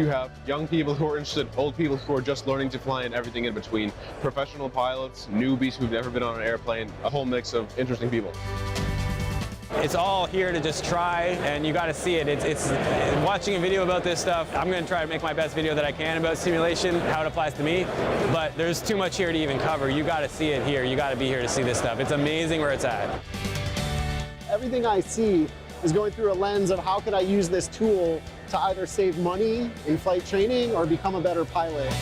You have young people who are interested, old people who are just learning to fly, and everything in between. Professional pilots, newbies who've never been on an airplane, a whole mix of interesting people. It's all here to just try, and you got to see it. It's watching a video about this stuff. I'm going to try to make my best video that I can about simulation, how it applies to me, but there's too much here to even cover. You got to see it here. You got to be here to see this stuff. It's amazing where it's at. Everything I see is going through a lens of how could I use this tool to either save money in flight training or become a better pilot.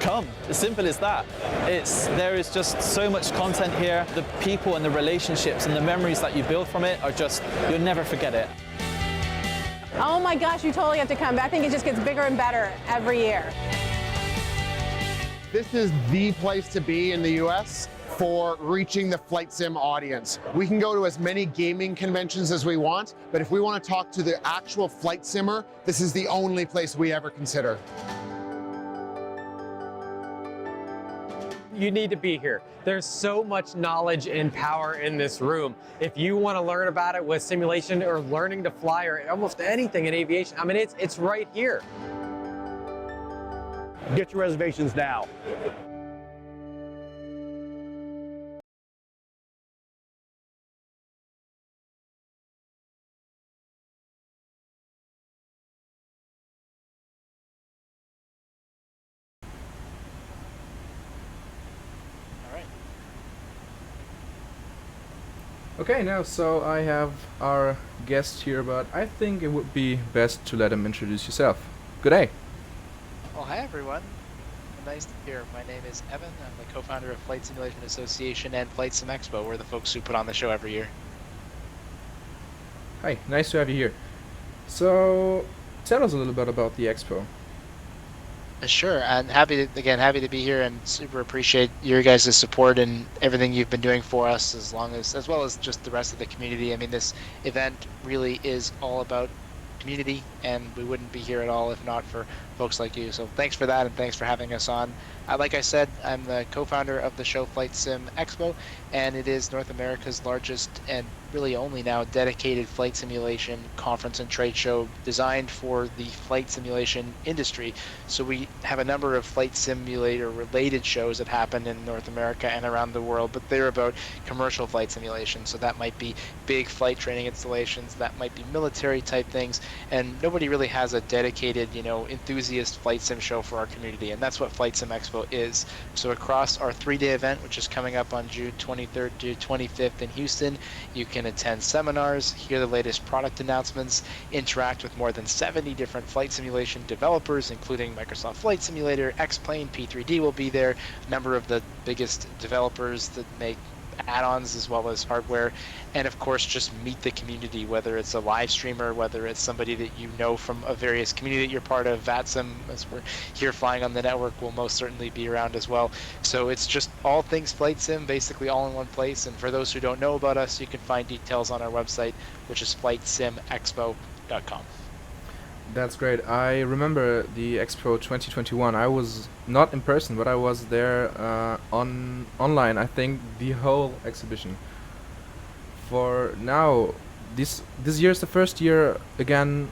Come, as simple as that. There is just so much content here. The people and the relationships and the memories that you build from it are just, you'll never forget it. Oh my gosh, you totally have to come. I think it just gets bigger and better every year. This is the place to be in the US for reaching the flight sim audience. We can go to as many gaming conventions as we want, but if we want to talk to the actual flight simmer, this is the only place we ever consider. You need to be here. There's so much knowledge and power in this room. If you want to learn about it with simulation or learning to fly or almost anything in aviation, I mean, it's right here. Get your reservations now. Okay, now so I have our guest here, but I think it would be best to let him introduce yourself. Good day. Well, hi everyone. Nice to be here. My name is Evan. I'm the co-founder of Flight Simulation Association and Flight Sim Expo. We're the folks who put on the show every year. Hi, nice to have you here. So, tell us a little bit about the expo. Sure, and happy to be here, and super appreciate your guys' support and everything you've been doing for us, as well as just the rest of the community. I mean, this event really is all about community, and we wouldn't be here at all if not for folks like you. So thanks for that, and thanks for having us on. Like I said, I'm the co-founder of the show Flight Sim Expo, and it is North America's largest and really only now dedicated flight simulation conference and trade show designed for the flight simulation industry. So we have a number of flight simulator related shows that happen in North America and around the world, but they're about commercial flight simulation. So that might be big flight training installations, that might be military type things, and nobody really has a dedicated, enthusiast flight sim show for our community, and that's what Flight Sim Expo is. So across our 3-day event, which is coming up on June 23rd to 25th in Houston, you can attend seminars, hear the latest product announcements, interact with more than 70 different flight simulation developers, including Microsoft Flight Simulator, X-Plane, P3D will be there, a number of the biggest developers that make add-ons as well as hardware, and of course just meet the community, whether it's a live streamer, whether it's somebody that you know from a various community that you're part of. VATSIM, as we're here flying on the network, will most certainly be around as well. So it's just all things flight sim, basically all in one place. And for those who don't know about us, you can find details on our website, which is flightsimexpo.com. That's great. I remember the Expo 2021. I was not in person, but I was there online. I think the whole exhibition. For now, this year is the first year again,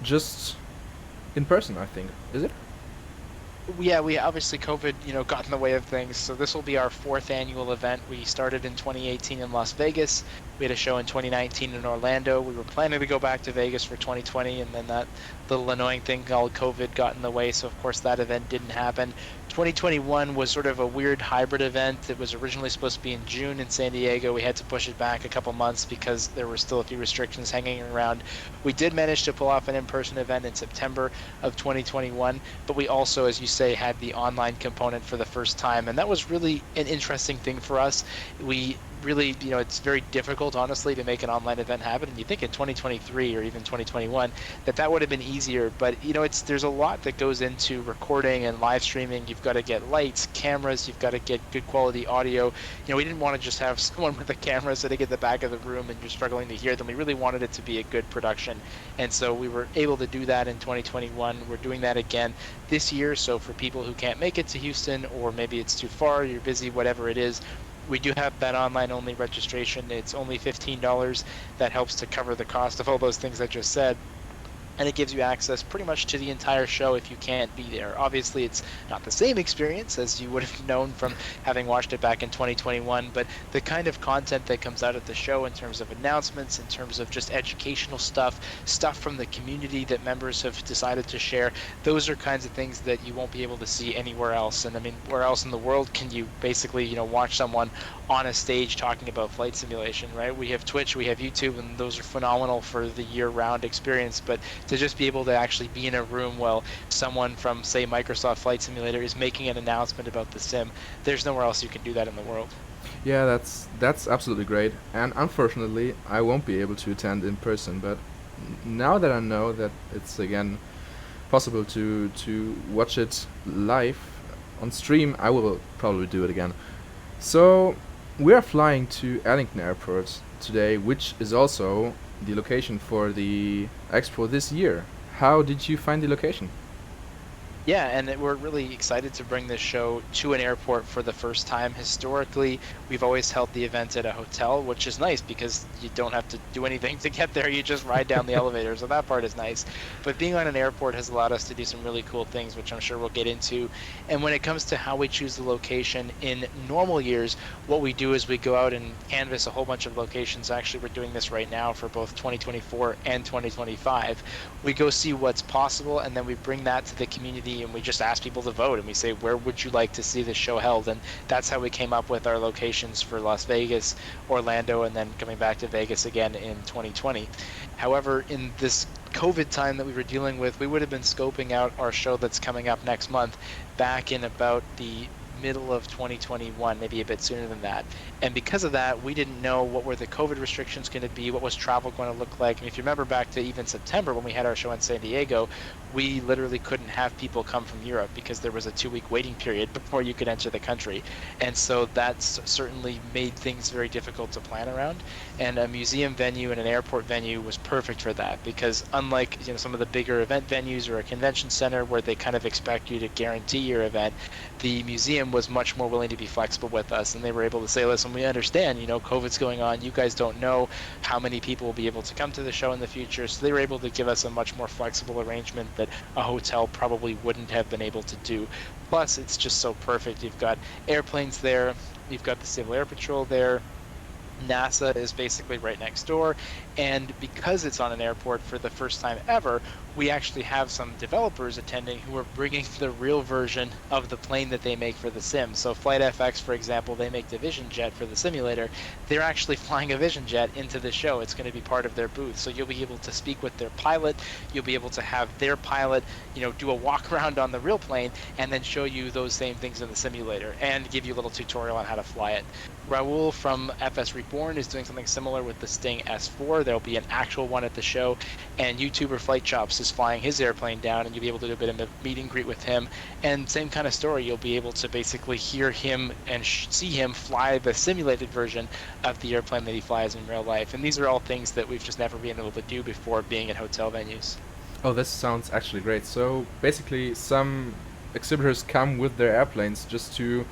just in person. I think, is it? Yeah, we obviously COVID, got in the way of things. So this will be our 4th annual event. We started in 2018 in Las Vegas. We had a show in 2019 in Orlando. We were planning to go back to Vegas for 2020, and then that little annoying thing called COVID got in the way. So of course that event didn't happen. 2021 was sort of a weird hybrid event. It was originally supposed to be in June in San Diego. We had to push it back a couple months because there were still a few restrictions hanging around. We did manage to pull off an in-person event in September of 2021, but we also, as you say, had the online component for the first time, and that was really an interesting thing for us. We really, it's very difficult, honestly, to make an online event happen. And you think in 2023 or even 2021 that would have been easier, but there's a lot that goes into recording and live streaming. You've got to get lights, cameras, you've got to get good quality audio. We didn't want to just have someone with a camera sitting at the back of the room and you're struggling to hear them. We really wanted it to be a good production, and so we were able to do that in 2021. We're doing that again this year. So for people who can't make it to Houston, or maybe it's too far, you're busy, whatever it is, we do have that online-only registration. It's only $15. That helps to cover the cost of all those things I just said. and it gives you access pretty much to the entire show if you can't be there. Obviously, it's not the same experience as you would have known from having watched it back in 2021, but the kind of content that comes out of the show in terms of announcements, in terms of just educational stuff, stuff from the community that members have decided to share, those are kinds of things that you won't be able to see anywhere else. And I mean, where else in the world can you basically, watch someone on a stage talking about flight simulation, right? We have Twitch, we have YouTube, and those are phenomenal for the year-round experience, but to just be able to actually be in a room while someone from, say, Microsoft Flight Simulator is making an announcement about the sim, there's nowhere else you can do that in the world. Yeah, that's absolutely great. And unfortunately, I won't be able to attend in person. But now that I know that it's again possible to watch it live on stream, I will probably do it again. So we are flying to Ellington Airport today, which is also the location for the expo this year. How did you find the location? Yeah, and we're really excited to bring this show to an airport for the first time. Historically, we've always held the event at a hotel, which is nice because you don't have to do anything to get there. You just ride down the elevator, so that part is nice. But being on an airport has allowed us to do some really cool things, which I'm sure we'll get into. And when it comes to how we choose the location, in normal years, what we do is we go out and canvass a whole bunch of locations. Actually, we're doing this right now for both 2024 and 2025. We go see what's possible, and then we bring that to the community, and we just ask people to vote, and we say, where would you like to see this show held? And that's how we came up with our locations for Las Vegas, Orlando, and then coming back to Vegas again in 2020. However, in this COVID time that we were dealing with, we would have been scoping out our show that's coming up next month back in about the middle of 2021, maybe a bit sooner than that. And because of that, we didn't know what were the COVID restrictions going to be, what was travel going to look like. And if you remember back to even September when we had our show in San Diego, we literally couldn't have people come from Europe because there was a 2-week waiting period before you could enter the country. And so that's certainly made things very difficult to plan around. And a museum venue and an airport venue was perfect for that, because unlike some of the bigger event venues or a convention center where they kind of expect you to guarantee your event, the museum was much more willing to be flexible with us, and they were able to say, listen, we understand, COVID's going on, you guys don't know how many people will be able to come to the show in the future, so they were able to give us a much more flexible arrangement that a hotel probably wouldn't have been able to do. Plus, it's just so perfect. You've got airplanes there, you've got the Civil Air Patrol there, NASA is basically right next door, and because it's on an airport for the first time ever, we actually have some developers attending who are bringing the real version of the plane that they make for the sim. So Flight FX, for example, they make the Vision Jet for the simulator. They're actually flying a Vision Jet into the show. It's going to be part of their booth. So you'll be able to speak with their pilot. You'll be able to have their pilot, do a walk around on the real plane and then show you those same things in the simulator and give you a little tutorial on how to fly it. Raul from FS Reborn is doing something similar with the Sting S4. There'll be an actual one at the show, and YouTuber Flight Chops is flying his airplane down, and you'll be able to do a bit of a meet and greet with him. And same kind of story, you'll be able to basically hear him and see him fly the simulated version of the airplane that he flies in real life. And these are all things that we've just never been able to do before being at hotel venues. Oh, this sounds actually great. So basically, some exhibitors come with their airplanes just to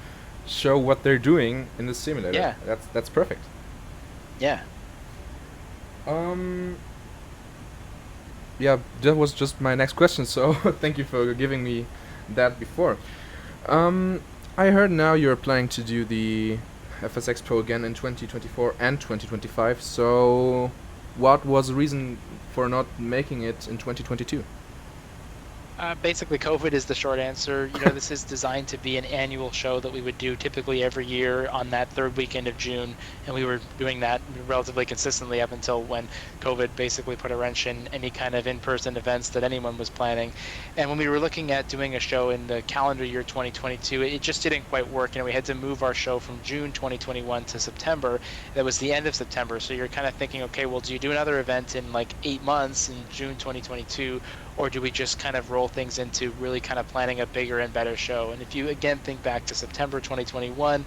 show what they're doing in the simulator. Yeah, that's perfect. Yeah. Yeah, that was just my next question, so thank you for giving me that before. I heard now you're planning to do the FS Expo again in 2024 and 2025, so what was the reason for not making it in 2022? Basically, COVID is the short answer. This is designed to be an annual show that we would do typically every year on that third weekend of June, and we were doing that relatively consistently up until when COVID basically put a wrench in any kind of in-person events that anyone was planning. And when we were looking at doing a show in the calendar year 2022, it just didn't quite work. We had to move our show from June 2021 to September. That was the end of September, so you're kind of thinking, okay, well, do you do another event in like 8 months in June 2022, or do we just kind of roll things into really kind of planning a bigger and better show? And if you again think back to September 2021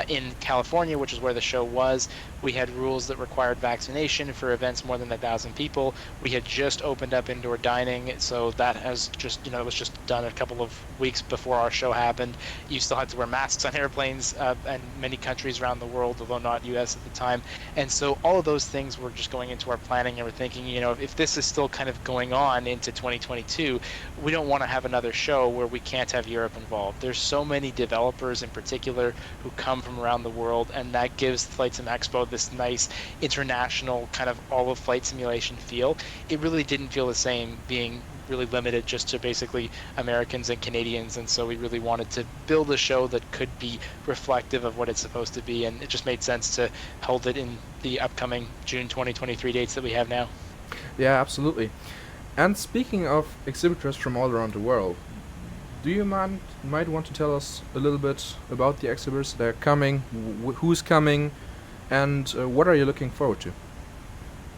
in California, which is where the show was, we had rules that required vaccination for events more than 1,000 people. We had just opened up indoor dining, so that has just, it was just done a couple of weeks before our show happened. You still had to wear masks on airplanes and many countries around the world, although not US at the time. And so all of those things were just going into our planning, and we're thinking, if this is still kind of going on into 2022, we don't want to have another show where we can't have Europe involved. There's so many developers in particular who come from around the world, and that gives Flight Sim Expo this nice international kind of all of flight simulation feel. It really didn't feel the same being really limited just to basically Americans and Canadians, and so we really wanted to build a show that could be reflective of what it's supposed to be, and it just made sense to hold it in the upcoming June 2023 dates that we have now. Yeah, absolutely. And speaking of exhibitors from all around the world, do you might want to tell us a little bit about the exhibitors that are coming, who's coming, and what are you looking forward to?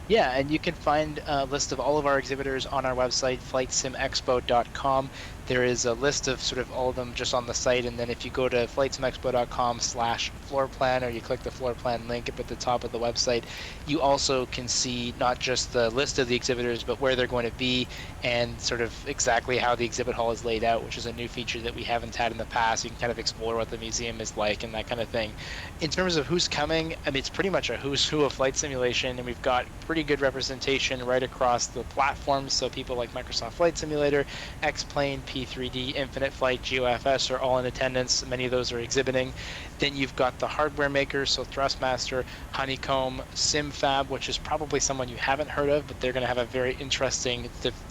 Yeah, and you can find a list of all of our exhibitors on our website, flightsimexpo.com. There is a list of sort of all of them just on the site, and then if you go to flightsimexpo.com/floor plan, or you click the floor plan link up at the top of the website, you also can see not just the list of the exhibitors, but where they're going to be and sort of exactly how the exhibit hall is laid out, which is a new feature that we haven't had in the past. You can kind of explore what the museum is like and that kind of thing. In terms of who's coming, I mean, it's pretty much a who's who of flight simulation, and we've got pretty good representation right across the platforms. So people like Microsoft Flight Simulator, X-Plane, P3D, Infinite Flight, GeoFS are all in attendance. Many of those are exhibiting. Then you've got the hardware makers, so Thrustmaster, Honeycomb, SimFab, which is probably someone you haven't heard of, but they're going to have a very interesting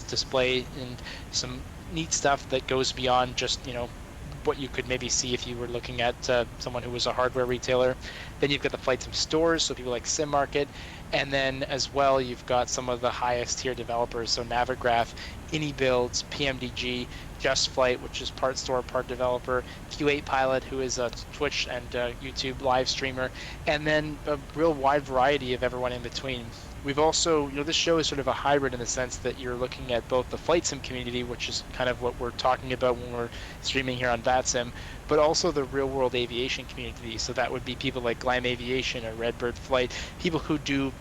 display and some neat stuff that goes beyond just, what you could maybe see if you were looking at someone who was a hardware retailer. Then you've got the Flight Sim stores, so people like SimMarket. And then as well, you've got some of the highest tier developers, so Navigraph, AnyBuilds, PMDG, Just Flight, which is part store, part developer, Q8 Pilot, who is a Twitch and YouTube live streamer, and then a real wide variety of everyone in between. We've also, this show is sort of a hybrid in the sense that you're looking at both the flight sim community, which is kind of what we're talking about when we're streaming here on VATSIM, but also the real world aviation community. So that would be people like Glam Aviation or Redbird Flight, people who do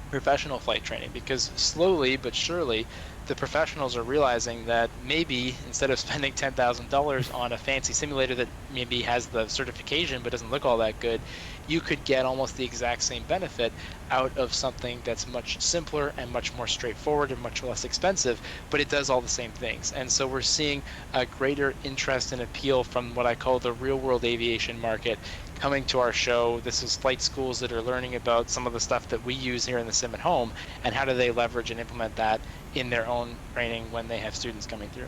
professional flight training, because slowly but surely the professionals are realizing that maybe instead of spending $10,000 on a fancy simulator that maybe has the certification but doesn't look all that good, you could get almost the exact same benefit out of something that's much simpler and much more straightforward and much less expensive, but it does all the same things. And so we're seeing a greater interest and appeal from what I call the real world aviation market coming to our show. This is flight schools that are learning about some of the stuff that we use here in the sim at home, and how do they leverage and implement that in their own training when they have students coming through.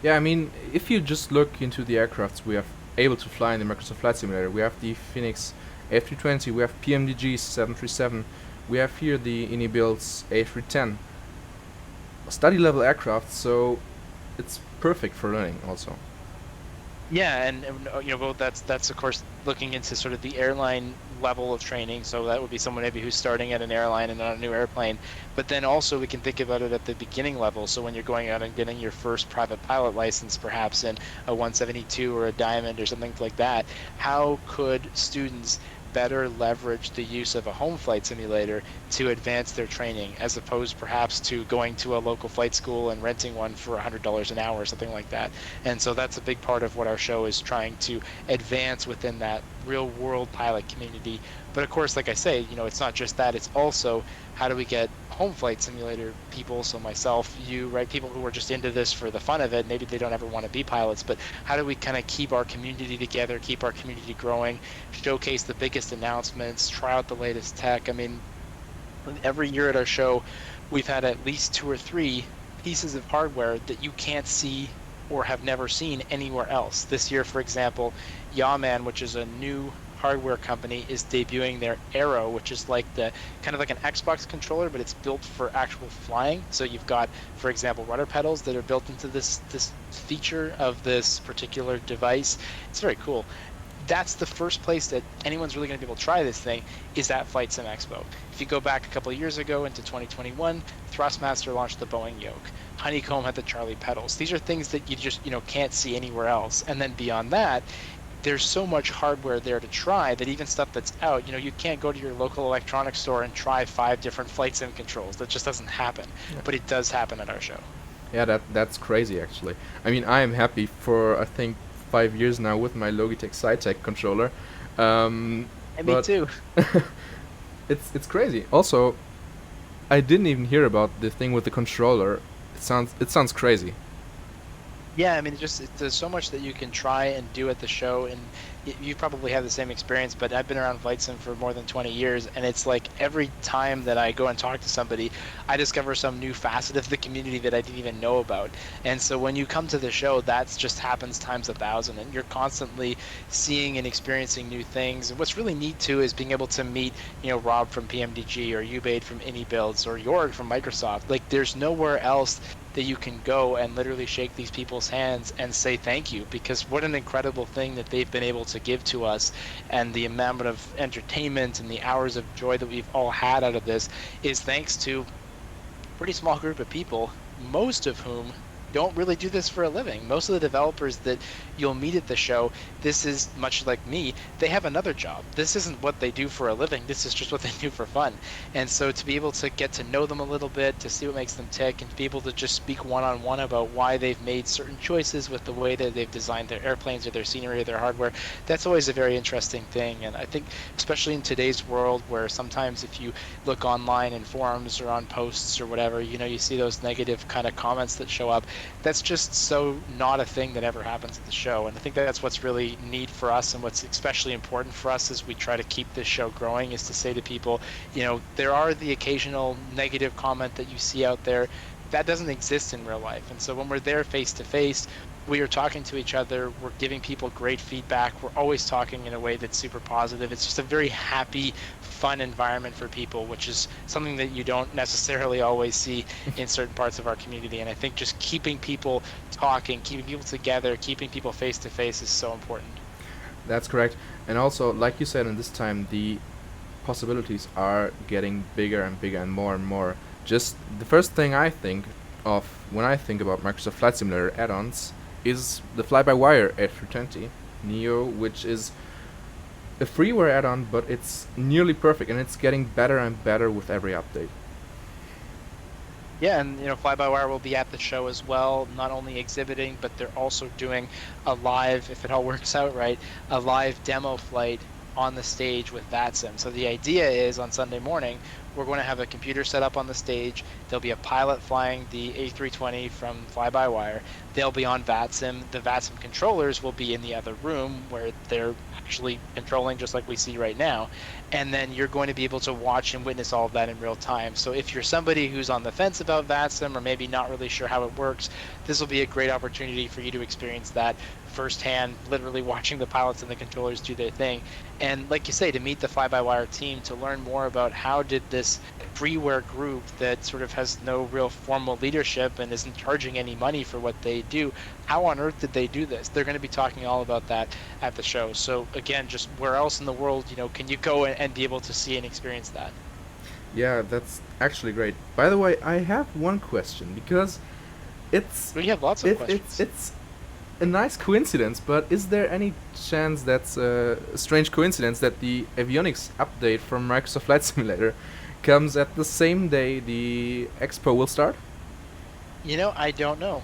Yeah, I mean, if you just look into the aircrafts we are able to fly in the Microsoft Flight Simulator, we have the Phoenix A320, we have PMDG 737, we have here the AnyBuilds A310. Study level aircraft, so it's perfect for learning also. Yeah, and well, that's of course looking into sort of the airline level of training. So that would be someone maybe who's starting at an airline and on a new airplane. But then also we can think about it at the beginning level. So when you're going out and getting your first private pilot license, perhaps in a 172 or a Diamond or something like that, how could students better leverage the use of a home flight simulator to advance their training, as opposed perhaps to going to a local flight school and renting one for $100 an hour or something like that. And so that's a big part of what our show is trying to advance within that real world pilot community. But of course, like I say, it's not just that, it's also how do we get home flight simulator people, so myself, you, right, people who are just into this for the fun of it, maybe they don't ever want to be pilots, but how do we kind of keep our community together, keep our community growing, showcase the biggest announcements, try out the latest tech. I mean, every year at our show, we've had at least 2 or 3 pieces of hardware that you can't see or have never seen anywhere else. This year, for example, Yawman, which is a new hardware company, is debuting their Arrow, which is like the kind of like an Xbox controller, but it's built for actual flying. So you've got, for example, rudder pedals that are built into this feature of this particular device. It's very cool. that's the first place that anyone's really going to be able to try this thing, is at Flight Sim Expo. If you go back a couple of years ago into 2021, Thrustmaster launched the Boeing yoke. Honeycomb had the Charlie pedals. These are things that you just, can't see anywhere else. And then beyond that, there's so much hardware there to try that even stuff that's out, you can't go to your local electronics store and try 5 different flight sim controls. That just doesn't happen. Yeah. But it does happen at our show. Yeah, that's crazy actually. I mean, I am happy for I think 5 years now with my Logitech SciTech controller. And me too. It's crazy. Also, I didn't even hear about the thing with the controller. It sounds crazy. Yeah, I mean, there's so much that you can try and do at the show, and you probably have the same experience, but I've been around Flight Sim for more than 20 years, and it's like every time that I go and talk to somebody, I discover some new facet of the community that I didn't even know about. And so when you come to the show, that just happens times 1,000, and you're constantly seeing and experiencing new things. And what's really neat too is being able to meet, Rob from PMDG, or Ubaid from IndyBuilds, or Jorg from Microsoft. Like, there's nowhere else that you can go and literally shake these people's hands and say thank you, because what an incredible thing that they've been able to give to us, and the amount of entertainment and the hours of joy that we've all had out of this is thanks to a pretty small group of people, most of whom don't really do this for a living. Most of the developers that you'll meet at the show, this is much like me, they have another job. This isn't what they do for a living, this is just what they do for fun. And so to be able to get to know them a little bit, to see what makes them tick, and to be able to just speak one-on-one about why they've made certain choices with the way that they've designed their airplanes or their scenery or their hardware, that's always a very interesting thing. And I think especially in today's world, where sometimes if you look online in forums or on posts or whatever, you see those negative kind of comments that show up, that's just so not a thing that ever happens at the show. And I think that's what's really neat for us, and what's especially important for us as we try to keep this show growing, is to say to people, there are the occasional negative comment that you see out there. That doesn't exist in real life. And so when we're there face to face, we are talking to each other, we're giving people great feedback, we're always talking in a way that's super positive. It's just a very happy, fun environment for people, which is something that you don't necessarily always see in certain parts of our community. And I think just keeping people talking, keeping people together, keeping people face to face is so important. That's correct. And also, like you said, in this time, the possibilities are getting bigger and bigger and more. Just the first thing I think of when I think about Microsoft Flight Simulator add-ons is the fly-by-wire A320 Neo, which is a freeware add-on, but it's nearly perfect, and it's getting better and better with every update. Yeah, and Fly-by-Wire will be at the show as well, not only exhibiting, but they're also doing a live, if it all works out right, a live demo flight on the stage with VATSIM. So the idea is on Sunday morning, we're going to have a computer set up on the stage. There'll be a pilot flying the A320 from Fly-by-Wire. They'll be on VATSIM. The VATSIM controllers will be in the other room where they're actually controlling, just like we see right now. And then you're going to be able to watch and witness all of that in real time. So if you're somebody who's on the fence about VATSIM, or maybe not really sure how it works, this will be a great opportunity for you to experience that firsthand, literally watching the pilots and the controllers do their thing. And like you say, to meet the Fly-by-Wire team, to learn more about how did this freeware group that sort of has no real formal leadership and isn't charging any money for what they do, how on earth did they do this? They're going to be talking all about that at the show. So again, just where else in the world, can you go and be able to see and experience that? Yeah, that's actually great. By the way, I have one question, because We have lots of questions. It's a nice coincidence, but is there any chance that's a strange coincidence that the avionics update from Microsoft Flight Simulator comes at the same day the expo will start? I don't know.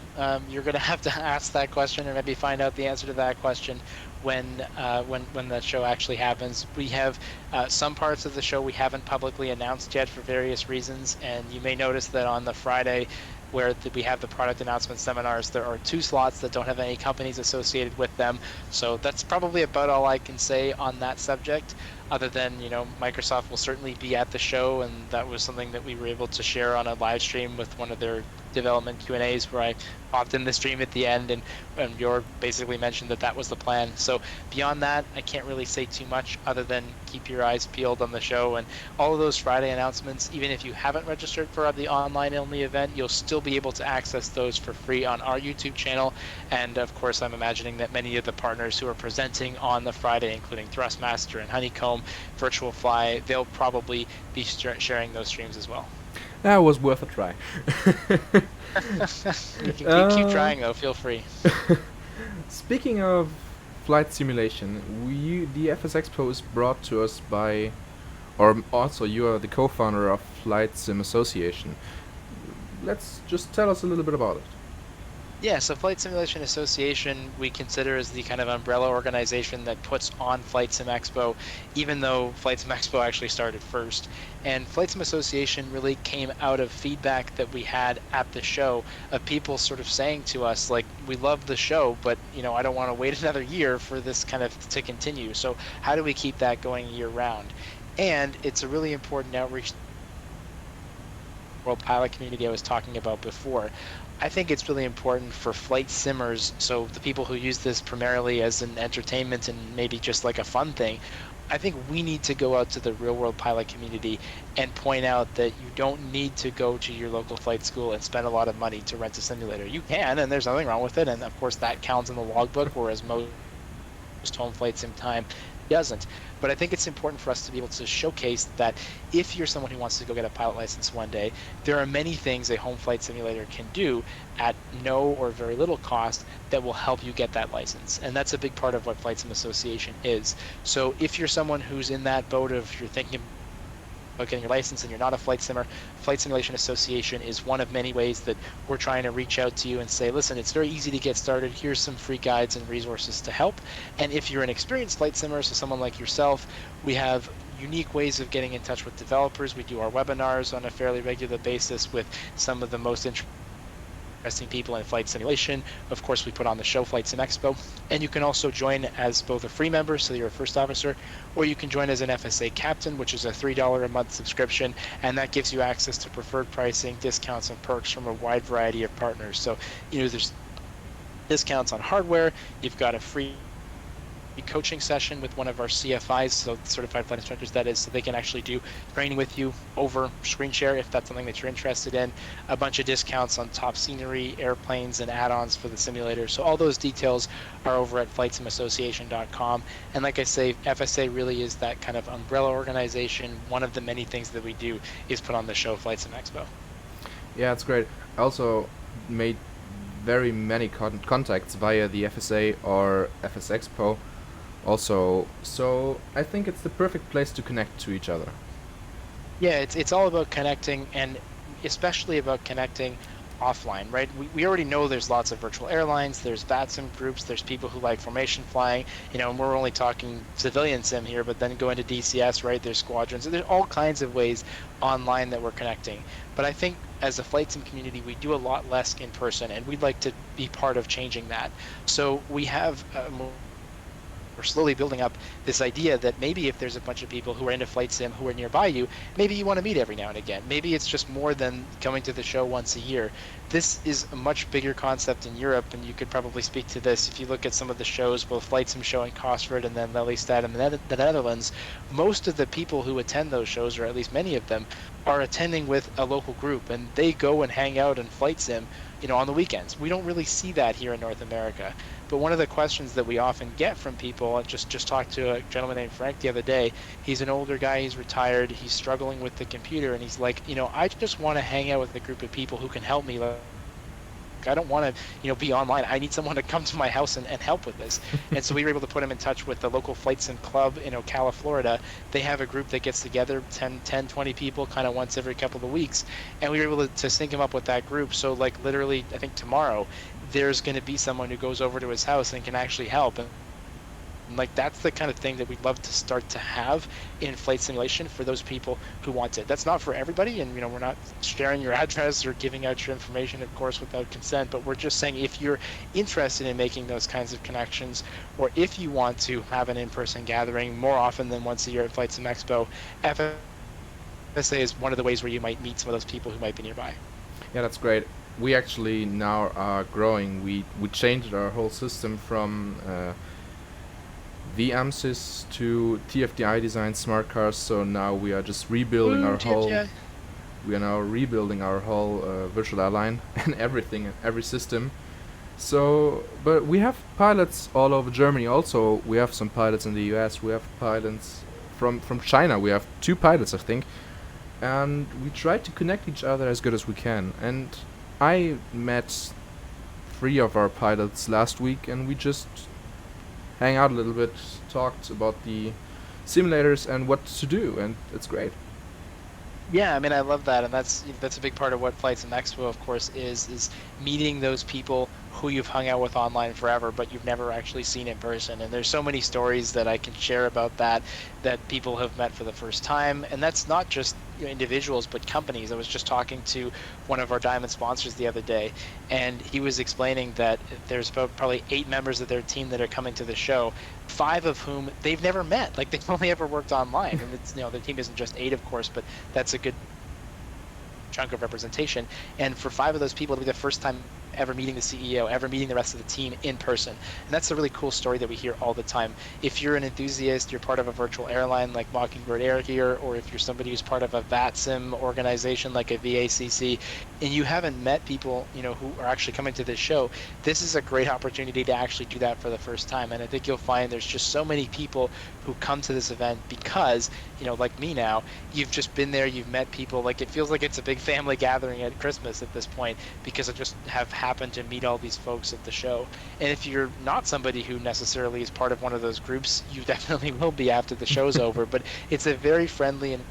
You're going to have to ask that question, and maybe find out the answer to that question when the show actually happens. We have some parts of the show we haven't publicly announced yet for various reasons, and you may notice that on the Friday where we have the product announcement seminars, there are 2 slots that don't have any companies associated with them. So that's probably about all I can say on that subject, other than, Microsoft will certainly be at the show, and that was something that we were able to share on a live stream with one of their development Q&As, where I popped in the stream at the end, and Jorg basically mentioned that was the plan. So beyond that, I can't really say too much other than keep your eyes peeled on the show, and all of those Friday announcements, even if you haven't registered for the online only event, you'll still still be able to access those for free on our YouTube channel. And of course, I'm imagining that many of the partners who are presenting on the Friday, including Thrustmaster and Honeycomb, Virtual Fly, they'll probably be sharing those streams as well. That was worth a try. You can keep trying though, feel free. Speaking of flight simulation, the FS Expo is brought to us by, or also you are the co-founder of Flight Sim Association. Let's just tell us a little bit about it. Yeah, so Flight Simulation Association we consider as the kind of umbrella organization that puts on Flight Sim Expo, even though Flight Sim Expo actually started first. And Flight Sim Association really came out of feedback that we had at the show of people sort of saying to us, like, we love the show, but I don't want to wait another year for this kind of to continue. So how do we keep that going year round? And it's a really important outreach world pilot community I was talking about before. I think it's really important for flight simmers, so the people who use this primarily as an entertainment and maybe just like a fun thing. I think we need to go out to the real world pilot community and point out that you don't need to go to your local flight school and spend a lot of money to rent a simulator. You can, and there's nothing wrong with it, and of course that counts in the logbook, whereas most home flight sim time doesn't. But I think it's important for us to be able to showcase that if you're someone who wants to go get a pilot license one day, there are many things a home flight simulator can do at no or very little cost that will help you get that license. And that's a big part of what Flight Sim Association is. So if you're someone who's in that boat of you're thinking about getting your license and you're not a flight simmer, Flight Simulation Association is one of many ways that we're trying to reach out to you and say, listen, it's very easy to get started. Here's some free guides and resources to help. And if you're an experienced flight simmer, so someone like yourself, we have unique ways of getting in touch with developers. We do our webinars on a fairly regular basis with some of the most interesting people in flight simulation. Of course, we put on the show Flight Sim Expo, and you can also join as both a free member, so you're a first officer, or you can join as an FSA captain, which is a $3 a month subscription, and that gives you access to preferred pricing, discounts, and perks from a wide variety of partners. So, there's discounts on hardware, you've got a free coaching session with one of our CFIs, so certified flight instructors that is, so they can actually do training with you over screen share if that's something that you're interested in, a bunch of discounts on top scenery, airplanes, and add-ons for the simulator. So all those details are over at flightsimossociation.com. And like I say, FSA really is that kind of umbrella organization. One of the many things that we do is put on the show Flight Sim Expo. Yeah, it's great. I also made very many contacts via the FSA or FS Expo also, so I think it's the perfect place to connect to each other. Yeah, it's all about connecting, and especially about connecting offline, right? We already know there's lots of virtual airlines, there's VATSIM groups, there's people who like formation flying, and we're only talking civilian sim here, but then go into DCS, right? There's squadrons, there's all kinds of ways online that we're connecting. But I think as a flight sim community, we do a lot less in person, and we'd like to be part of changing that. So we have we're slowly building up this idea that maybe if there's a bunch of people who are into flight sim who are nearby you, maybe you want to meet every now and again. Maybe it's just more than coming to the show once a year. This is a much bigger concept in Europe, and you could probably speak to this if you look at some of the shows, both Flight Sim Show in Cosford and then Lelystad in the Netherlands. Most of the people who attend those shows, or at least many of them, are attending with a local group, and they go and hang out in flight sim on the weekends. We don't really see that here in North America. But one of the questions that we often get from people, I just talked to a gentleman named Frank the other day. He's an older guy, he's retired, he's struggling with the computer, and he's like, I just want to hang out with a group of people who can help me. I don't want to, be online. I need someone to come to my house and help with this. And so we were able to put him in touch with the local flight sim club in Ocala, Florida. They have a group that gets together, 10, 20 people, kind of once every couple of weeks. And we were able to sync him up with that group. So like literally, I think tomorrow, there's going to be someone who goes over to his house and can actually help. And like that's the kind of thing that we'd love to start to have in flight simulation for those people who want it. That's not for everybody, and we're not sharing your address or giving out your information, of course, without consent, but we're just saying if you're interested in making those kinds of connections, or if you want to have an in-person gathering more often than once a year at Flight Sim Expo, FSA is one of the ways where you might meet some of those people who might be nearby. Yeah, that's great. We actually now are growing. We changed our whole system from VMSys to TFDI design smart cars, so now we are just rebuilding our whole We are now rebuilding our whole virtual airline and everything, every system. So, but we have pilots all over Germany. Also, we have some pilots in the US. We have pilots from China. We have 2 pilots, I think. And we try to connect each other as good as we can. And I met 3 of our pilots last week, and we just hang out a little bit, talked about the simulators and what to do, and it's great. Yeah, I mean, I love that, and that's a big part of what Flight Sim Expo, of course, is meeting those people who you've hung out with online forever, but you've never actually seen in person. And there's so many stories that I can share about that people have met for the first time, and that's not just individuals, but companies. I was just talking to one of our Diamond sponsors the other day, and he was explaining that there's about probably 8 members of their team that are coming to the show, 5 of whom they've never met. Like, they've only ever worked online, and it's, their team isn't just 8, of course, but that's a good chunk of representation. And for 5 of those people, it'll be the first time ever meeting the CEO, ever meeting the rest of the team in person. And that's a really cool story that we hear all the time. If you're an enthusiast, you're part of a virtual airline like Mockingbird Air here, or if you're somebody who's part of a VATSIM organization like a VACC, and you haven't met people, who are actually coming to this show, this is a great opportunity to actually do that for the first time. And I think you'll find there's just so many people who come to this event because, like me now, you've just been there, you've met people. Like, it feels like it's a big family gathering at Christmas at this point, because I just have happened to meet all these folks at the show. And if you're not somebody who necessarily is part of one of those groups, you definitely will be after the show's over. But it's a very friendly and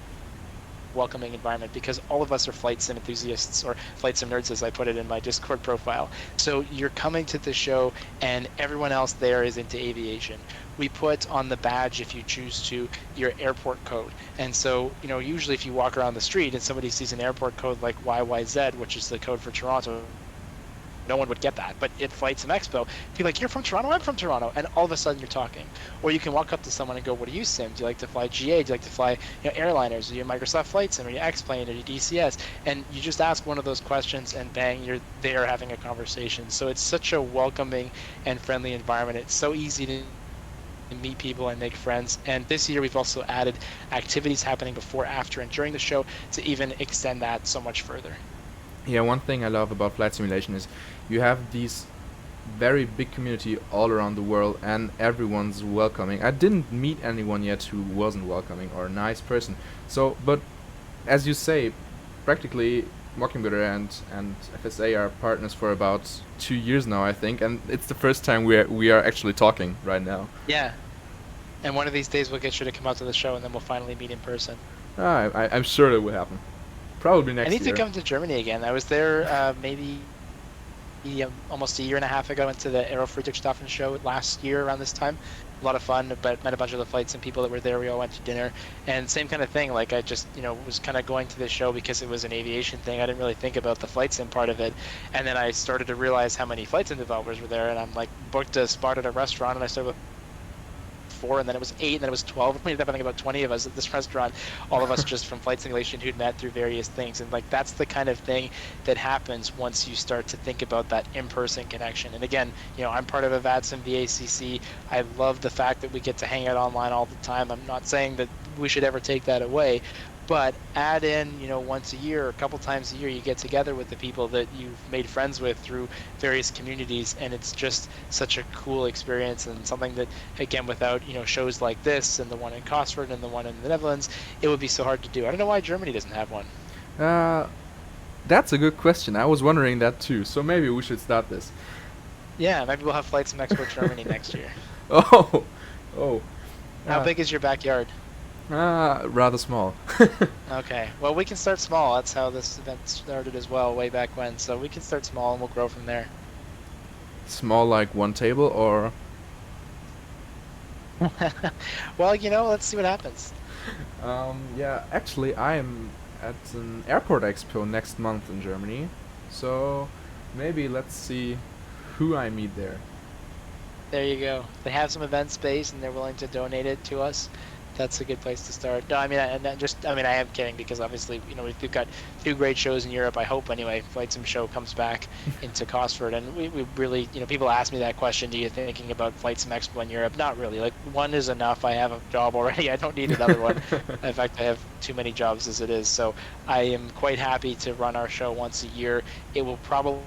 welcoming environment, because all of us are flight sim enthusiasts, or flight sim nerds, as I put it in my Discord profile. So you're coming to the show, and everyone else there is into aviation. We put on the badge, if you choose to, your airport code. And so, usually if you walk around the street and somebody sees an airport code like YYZ, which is the code for Toronto, no one would get that. But at Flight Sim Expo, people are like, you're from Toronto? I'm from Toronto. And all of a sudden you're talking. Or you can walk up to someone and go, what do you sim? Do you like to fly GA? Do you like to fly airliners? Are you Microsoft Flight Sim? Are you X-Plane? Are you DCS? And you just ask one of those questions, and bang, you're there having a conversation. So it's such a welcoming and friendly environment. It's so easy to meet people and make friends. And this year we've also added activities happening before, after, and during the show to even extend that so much further. Yeah, one thing I love about flight simulation is you have these very big community all around the world, and everyone's welcoming. I didn't meet anyone yet who wasn't welcoming or a nice person. So, but as you say, practically Mockingbird and FSA are partners for about 2 years now, I think, and it's the first time we are actually talking right now. Yeah, and one of these days we'll get you to come out to the show, and then we'll finally meet in person. I'm sure that will happen. Probably next year. I need to come to Germany again. I was there maybe almost a year and a half ago. I went to the Aero Friedrichshafen show last year around this time. A lot of fun, but met a bunch of the flights and people that were there. We all went to dinner, and same kind of thing. Like, I just was kind of going to this show because it was an aviation thing. I didn't really think about the flight sim part of it, and then I started to realize how many flight sim developers were there, and I'm like booked a spot at a restaurant, and I started with 4, and then it was 8, and then it was 12. We ended up having about 20 of us at this restaurant, all of us just from flight simulation who'd met through various things. And like, that's the kind of thing that happens once you start to think about that in-person connection. And again, I'm part of a VATSIM VACC. I love the fact that we get to hang out online all the time. I'm not saying that we should ever take that away, but add in, once a year or a couple times a year, you get together with the people that you've made friends with through various communities, and it's just such a cool experience, and something that, again, without, shows like this and the one in Cosford and the one in the Netherlands, it would be so hard to do. I don't know why Germany doesn't have one. That's a good question. I was wondering that too, so maybe we should start this. Yeah, maybe we'll have Flight Sim Expo Germany next year. Oh. How big is your backyard? Rather small. Okay, well, we can start small. That's how this event started as well, way back when. So we can start small and we'll grow from there. Small, like one table, or? Well, let's see what happens. Yeah, actually, I'm at an airport expo next month in Germany, so maybe let's see who I meet there. There you go. They have some event space and they're willing to donate it to us. that's a good place to start. No, I mean, I am kidding because obviously, we've got 2 great shows in Europe. I hope anyway. Flight Sim Show comes back into Cosford, and we really, people ask me that question: do you thinking about Flight Sim Expo in Europe? Not really. Like, one is enough. I have a job already. I don't need another one. In fact, I have too many jobs as it is. So I am quite happy to run our show once a year. It will probably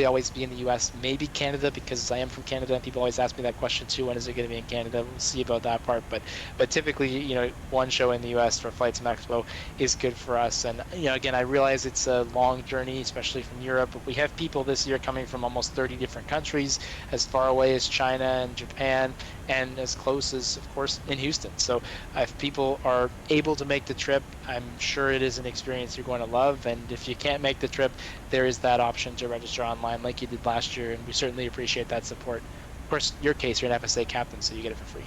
always be in the US, maybe Canada, because I am from Canada and people always ask me that question too: when is it going to be in Canada? We'll see about that part, but typically, one show in the US for Flight Sim Expo is good for us. And again, I realize it's a long journey, especially from Europe, but we have people this year coming from almost 30 different countries, as far away as China and Japan, and as close as, of course, in Houston. So if people are able to make the trip, I'm sure it is an experience you're going to love. And if you can't make the trip, there is that option to register online like you did last year, and we certainly appreciate that support. Of course, your case, you're an FSA captain, so you get it for free.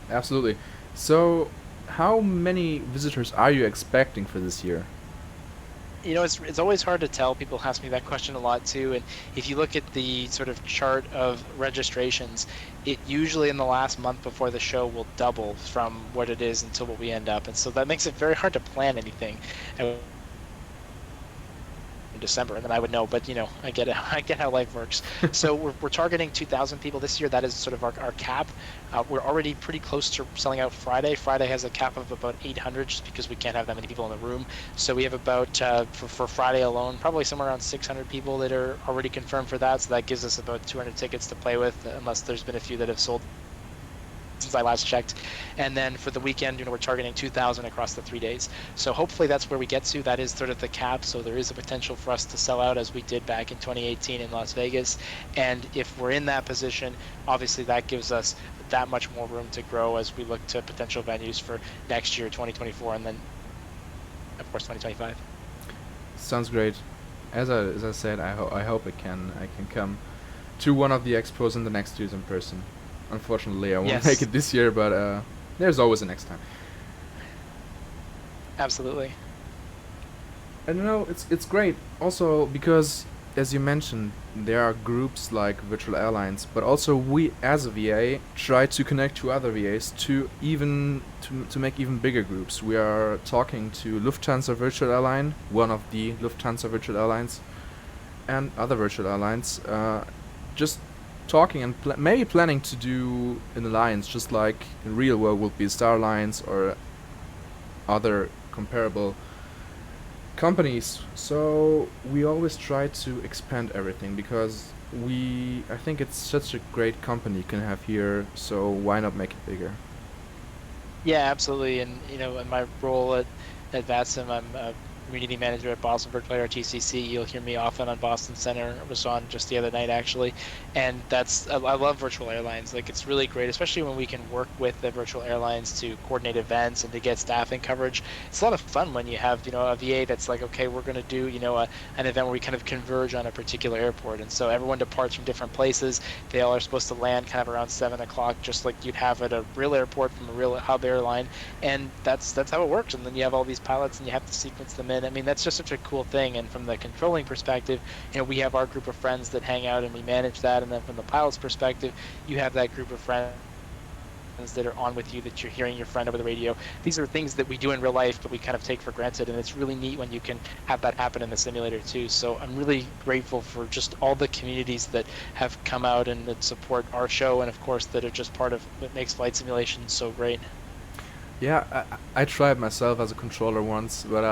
Absolutely. So, how many visitors are you expecting for this year? It's always hard to tell. People ask me that question a lot too. And if you look at the sort of chart of registrations, it usually in the last month before the show will double from what it is until what we end up. And so that makes it very hard to plan anything in December, and then I would know. But I get it. I get how life works. So we're targeting 2,000 people this year. That is sort of our cap. We're already pretty close to selling out Friday. Friday has a cap of about 800 just because we can't have that many people in the room. So we have about, for Friday alone, probably somewhere around 600 people that are already confirmed for that. So that gives us about 200 tickets to play with, unless there's been a few that have sold since I last checked. And then for the weekend, we're targeting 2,000 across the 3 days. So hopefully that's where we get to. That is sort of the cap. So there is a potential for us to sell out as we did back in 2018 in Las Vegas. And if we're in that position, obviously that gives us that much more room to grow as we look to potential venues for next year, 2024, and then of course 2025. Sounds great. As I said, I hope I can come to one of the expos in the next years in person. Unfortunately, I won't make it this year, but there's always a next time. Absolutely. And it's great also because, as you mentioned, there are groups like Virtual Airlines, but also we as a VA try to connect to other VAs to make even bigger groups. We are talking to Lufthansa Virtual Airline, one of the Lufthansa Virtual Airlines, and other virtual airlines, just talking and maybe planning to do an alliance, just like in real world would be Star Alliance or other comparable companies. So we always try to expand everything because I think it's such a great company you can have here, so why not make it bigger? Yeah, absolutely. And in my role at VATSIM, I'm a community manager at Boston Virtual Air TCC. You'll hear me often on Boston Center. I was on just the other night actually, and I love virtual airlines. Like, it's really great, especially when we can work with the virtual airlines to coordinate events and to get staffing coverage. It's a lot of fun when you have a VA that's like, okay, we're going to do an event where we kind of converge on a particular airport, and so everyone departs from different places. They all are supposed to land kind of around 7 o'clock, just like you'd have at a real airport from a real hub airline, and that's how it works. And then you have all these pilots, and you have to sequence them in. I mean, that's just such a cool thing. And from the controlling perspective, we have our group of friends that hang out and we manage that. And then from the pilot's perspective, you have that group of friends that are on with you, that you're hearing your friend over the radio. These are things that we do in real life, but we kind of take for granted. And it's really neat when you can have that happen in the simulator too. So I'm really grateful for just all the communities that have come out and that support our show, and of course that are just part of what makes flight simulation so great. Yeah, I tried myself as a controller once, but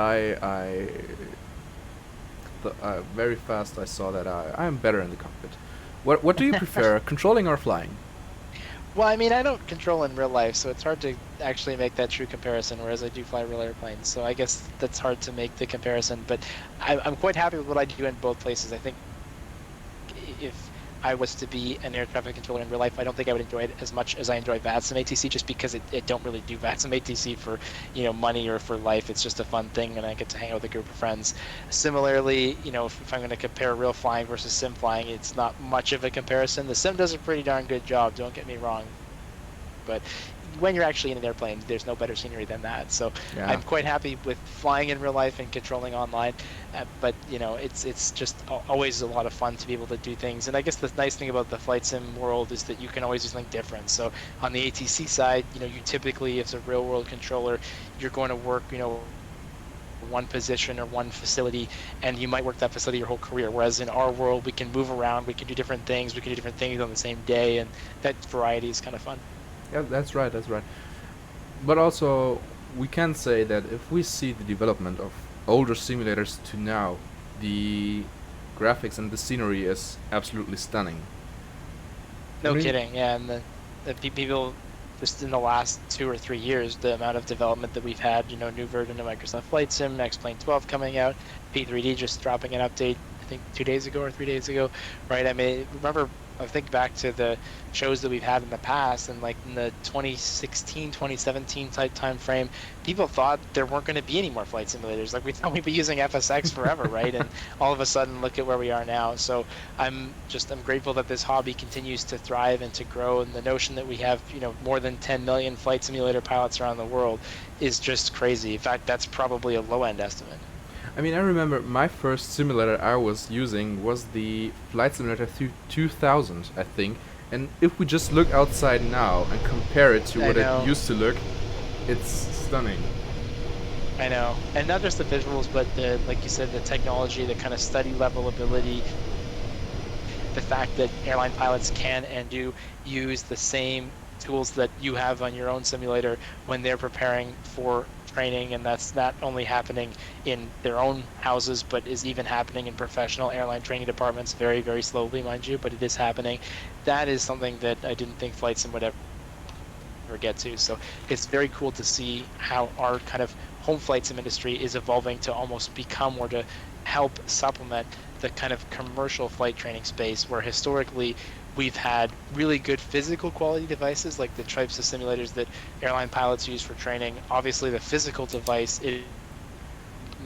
very fast I saw that I am better in the cockpit. What do you prefer, controlling or flying? Well, I mean, I don't control in real life, so it's hard to actually make that true comparison, whereas I do fly real airplanes. So I guess that's hard to make the comparison, but I'm quite happy with what I do in both places. I think if I was to be an air traffic controller in real life, I don't think I would enjoy it as much as I enjoy VATSIM ATC, just because it don't really do VATSIM ATC for money or for life. It's just a fun thing, and I get to hang out with a group of friends. Similarly, if I'm going to compare real flying versus sim flying, it's not much of a comparison. The sim does a pretty darn good job, don't get me wrong, but when you're actually in an airplane, there's no better scenery than that. So Yeah. I'm quite happy with flying in real life and controlling online. But you know, it's just always a lot of fun to be able to do things. And I guess the nice thing about the flight sim world is that you can always do something different. So on the ATC side, you know, you typically, as a real world controller, you're going to work, you know, one position or one facility, and you might work that facility your whole career. Whereas in our world, we can move around, we can do different things, we can do different things on the same day, and that variety is kind of fun. Yeah, that's right, that's right. But also, we can say that if we see the development of older simulators to now, the graphics and the scenery is absolutely stunning. No I mean- kidding, yeah. And the people, just in the last 2 or 3 years, the amount of development that we've had, you know, new version of Microsoft Flight Sim, X-Plane 12 coming out, P3D just dropping an update, I think 2 days ago or 3 days ago, right? I mean, remember, I think back to the shows that we've had in the past, and like in the 2016, 2017 type time frame, people thought there weren't going to be any more flight simulators. Like we thought we'd be using FSX forever, right? And all of a sudden, look at where we are now. So I'm grateful that this hobby continues to thrive and to grow, and the notion that we have, you know, more than 10 million flight simulator pilots around the world is just crazy. In fact, that's probably a low end estimate. I mean, I remember my first simulator I was using was the Flight Simulator 2000, I think. And if we just look outside now and compare it to what it used to look, it's stunning. I know, and not just the visuals, but the, like you said, the technology, the kind of study level ability, the fact that airline pilots can and do use the same tools that you have on your own simulator when they're preparing for training, and that's not only happening in their own houses, but is even happening in professional airline training departments, very, very slowly, mind you, but it is happening. That is something that I didn't think Flight Sim would ever get to. So it's very cool to see how our kind of home flight sim industry is evolving to almost become, or to help supplement, the kind of commercial flight training space, where historically we've had really good physical quality devices, like the types of simulators that airline pilots use for training. Obviously, the physical device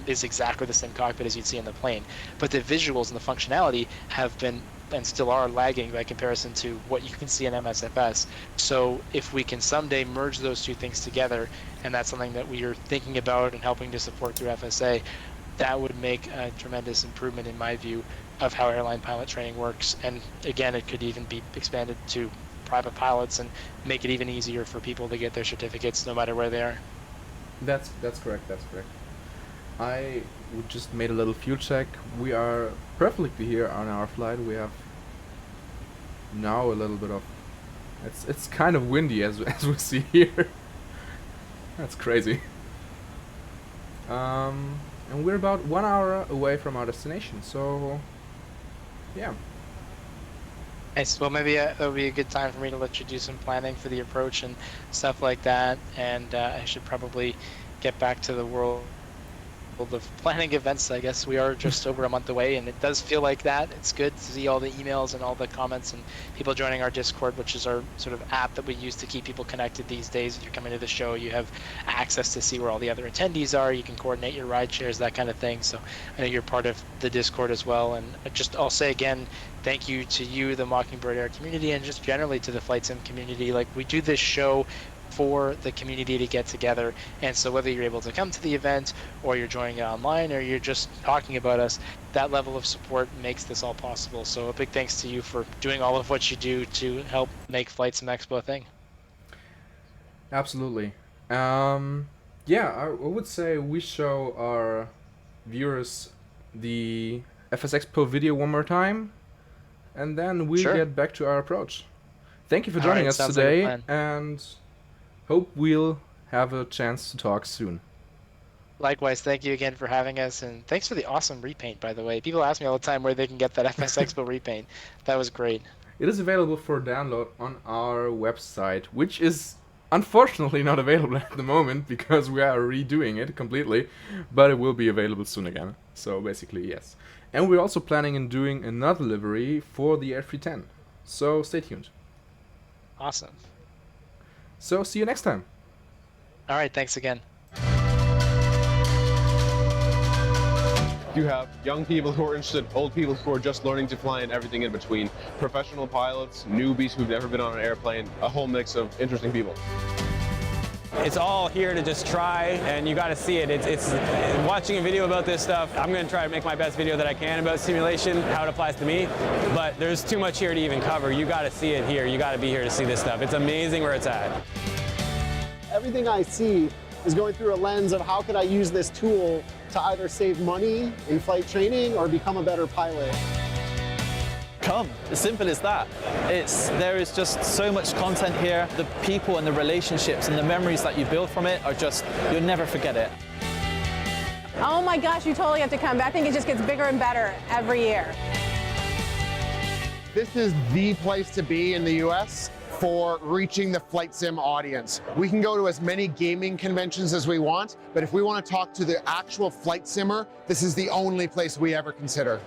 is exactly the same cockpit as you'd see in the plane, but the visuals and the functionality have been, and still are, lagging by comparison to what you can see in MSFS. So if we can someday merge those two things together, and that's something that we are thinking about and helping to support through FSA, that would make a tremendous improvement, in my view, of how airline pilot training works. And again, it could even be expanded to private pilots and make it even easier for people to get their certificates no matter where they are. That's correct, that's correct. I just made a little fuel check. We are perfectly here on our flight. We have now a little bit of... It's kind of windy as we see here. That's crazy. And we're about 1 hour away from our destination, so yeah. Nice. Well, maybe that would be a good time for me to let you do some planning for the approach and stuff like that. And I should probably get back to the world of planning events. I guess we are just over a month away, and it does feel like that. It's good to see all the emails and all the comments and people joining our Discord, which is our sort of app that we use to keep people connected these days. If you're coming to the show, you have access to see where all the other attendees are. You can coordinate your ride shares, that kind of thing. So I know you're part of the Discord as well. And I'll say again, thank you to you, the Mockingbird Air community, and just generally to the Flight Sim community. Like, we do this show for the community to get together, and so whether you're able to come to the event, or you're joining it online, or you're just talking about us, that level of support makes this all possible. So a big thanks to you for doing all of what you do to help make Flight Sim Expo a thing. Absolutely. Yeah, I would say we show our viewers the FS Expo video one more time, and then we get back to our approach. Thank you for joining us today, and hope we'll have a chance to talk soon. Likewise, thank you again for having us, and thanks for the awesome repaint, by the way. People ask me all the time where they can get that FS Expo repaint. That was great. It is available for download on our website, which is unfortunately not available at the moment because we are redoing it completely, but it will be available soon again. So basically, yes. And we're also planning on doing another livery for the A310. So stay tuned. Awesome. So see you next time. All right, thanks again. You have young people who are interested, old people who are just learning to fly, and everything in between. Professional pilots, newbies who've never been on an airplane, a whole mix of interesting people. It's all here to just try, and you got to see it. It's watching a video about this stuff. I'm going to try to make my best video that I can about simulation, how it applies to me, but there's too much here to even cover. You got to see it here. You got to be here to see this stuff. It's amazing where it's at. Everything I see is going through a lens of how could I use this tool to either save money in flight training or become a better pilot. Come, as simple as that. There is just so much content here. The people and the relationships and the memories that you build from it are just, you'll never forget it. Oh my gosh, you totally have to come. I think it just gets bigger and better every year. This is the place to be in the US for reaching the flight sim audience. We can go to as many gaming conventions as we want, but if we want to talk to the actual flight simmer, this is the only place we ever consider.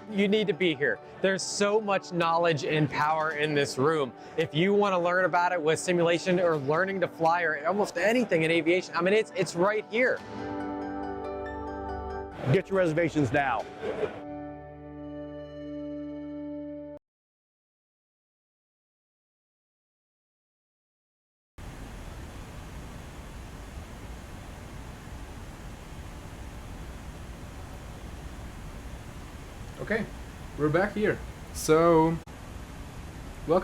You need to be here. There's so much knowledge and power in this room. If you want to learn about it with simulation or learning to fly or almost anything in aviation, I mean, it's right here. Get your reservations now. Okay, we're back here. So